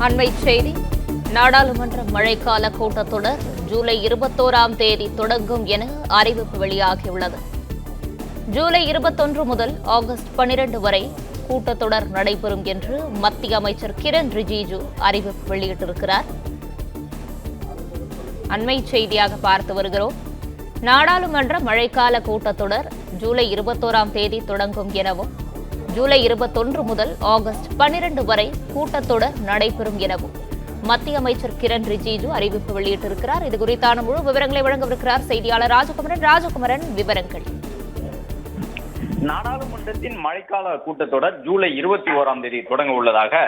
அண்மை செய்தி. நாடாளுமன்ற மழைக்கால கூட்டத்தொடர் ஜூலை 21ஆம் தேதி தொடங்கும் என அறிவிப்பு வெளியாகியுள்ளது. ஜூலை 21 முதல் ஆகஸ்ட் 12 வரை கூட்டத்தொடர் நடைபெறும் என்று மத்திய அமைச்சர் கிரண் ரிஜிஜு அறிவிப்பு வெளியிட்டிருக்கிறார். அண்மை செய்தியாக பார்த்து வருகிறோம். நாடாளுமன்ற மழைக்கால கூட்டத்தொடர் ஜூலை 21ஆம் தேதி தொடங்கும் எனவும் ஜூலை 21 முதல் ஆகஸ்ட் 12 வரை கூட்டத்தொடர் நடைபெறும் எனவும் மத்திய அமைச்சர் கிரண் ரிஜிஜு அறிவிப்பு வெளியிட்டிருக்கிறார். இது குறித்தான முழு விவரங்களை வழங்கவிருக்கிறார் செய்தியாளர் ராஜகுமரன். ராஜகுமரன், விவரங்கள். நாடாளுமன்றத்தின் மழைக்கால கூட்டத்தொடர் ஜூலை 21ஆம் தேதி தொடங்க உள்ளதாக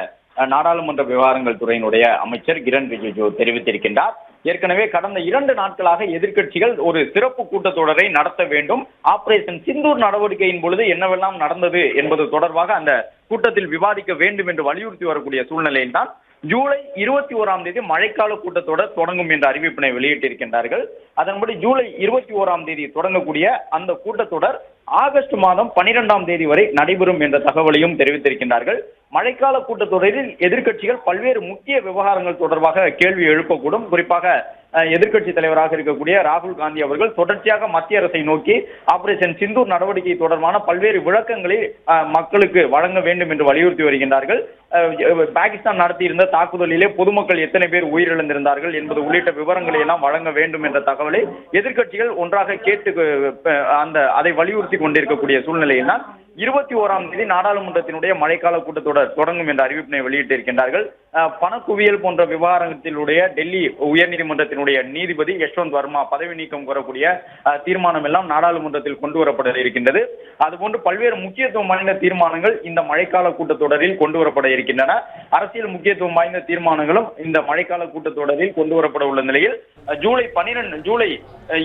நாடாளுமன்ற விவகாரங்கள் துறையினுடைய அமைச்சர் கிரண் ரிஜிஜு தெரிவித்திருக்கின்றார். ஏற்கனவே கடந்த 2 நாட்களாக எதிர்க்கட்சிகள் ஒரு சிறப்பு கூட்டத்தொடரை நடத்த வேண்டும், ஆபரேஷன் சிந்தூர் நடவடிக்கையின் பொழுது என்னவெல்லாம் நடந்தது என்பது தொடர்பாக அந்த கூட்டத்தில் விவாதிக்க வேண்டும் என்று வலியுறுத்தி வரக்கூடிய சூழ்நிலையில் தான் ஜூலை 21ஆம் தேதி மழைக்கால கூட்டத்தொடர் தொடங்கும் என்ற அறிவிப்பினை வெளியிட்டிருக்கின்றார்கள். அதன்படி ஜூலை 21ஆம் தேதி தொடங்கக்கூடிய அந்த கூட்டத்தொடர் ஆகஸ்ட் மாதம் 12ஆம் தேதி வரை நடைபெறும் என்ற தகவலையும் தெரிவித்திருக்கின்றார்கள். மழைக்கால கூட்டத்தொடரில் எதிர்க்கட்சிகள் பல்வேறு முக்கிய விவகாரங்கள் தொடர்பாக கேள்வி எழுப்பக்கூடும். குறிப்பாக எதிர்க்கட்சி தலைவராக இருக்கக்கூடிய ராகுல் காந்தி அவர்கள் தொடர்ச்சியாக மத்திய அரசை நோக்கி ஆபரேஷன் சிந்தூர் நடவடிக்கை தொடர்பான பல்வேறு விளக்கங்களை மக்களுக்கு வழங்க வேண்டும் என்று வலியுறுத்தி வருகின்றார்கள். பாகிஸ்தான் நடத்தியிருந்த தாக்குதலிலே பொதுமக்கள் எத்தனை பேர் உயிரிழந்திருந்தார்கள் என்பது உள்ளிட்ட விவரங்களை எல்லாம் வழங்க வேண்டும் என்ற தகவலை எதிர்க்கட்சிகள் ஒன்றாக கேட்டு அதை வலியுறுத்தி கொண்டிருக்கக்கூடிய சூழ்நிலையில் தான் 21ஆம் தேதி நாடாளுமன்றத்தினுடைய மழைக்கால கூட்டத்தொடர் தொடங்கும் என்ற அறிவிப்பினை வெளியிட்டிருக்கின்றார்கள். பணக்குவியல் போன்ற விவகாரத்தினுடைய டெல்லி உயர்நீதிமன்றத்தினுடைய நீதிபதி யஷ்வந்த் வர்மா பதவி நீக்கம் கோரக்கூடிய தீர்மானம் எல்லாம் நாடாளுமன்றத்தில் கொண்டு வரப்பட இருக்கின்றது. அதுபோன்று பல்வேறு முக்கியத்துவம் வாய்ந்த தீர்மானங்கள் இந்த மழைக்கால கூட்டத்தொடரில் கொண்டு வரப்பட இருக்கின்றன. அரசியல் முக்கியத்துவம் வாய்ந்த தீர்மானங்களும் இந்த மழைக்கால கூட்டத்தொடரில் கொண்டு வரப்பட உள்ள நிலையில் ஜூலை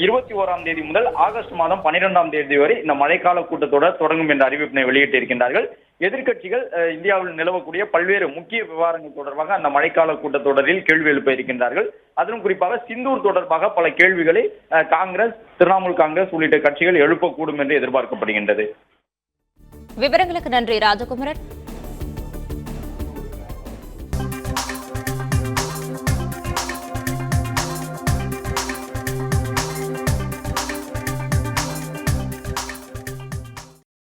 21ஆம் தேதி முதல் ஆகஸ்ட் மாதம் 12ஆம் தேதி வரை இந்த மழைக்கால கூட்டத்தொடர் தொடங்கும் என்ற அறிவிப்பினை வெளியிட்டிருக்கின்றார்கள். எதிர்க்கட்சிகள் இந்தியாவில் நிலவக்கூடிய பல்வேறு முக்கிய விவகாரங்கள் தொடர்பாக அந்த மழைக்கால கூட்டத்தொடரில் கேள்வி எழுப்ப இருக்கின்றார்கள். அதிலும் குறிப்பாக சிந்தூர் தொடர்பாக பல கேள்விகளை காங்கிரஸ், திரிணாமுல் காங்கிரஸ் உள்ளிட்ட கட்சிகள் எழுப்பக்கூடும் என்று எதிர்பார்க்கப்படுகின்றது. விவரங்களுக்கு நன்றி ராஜகுமரன்.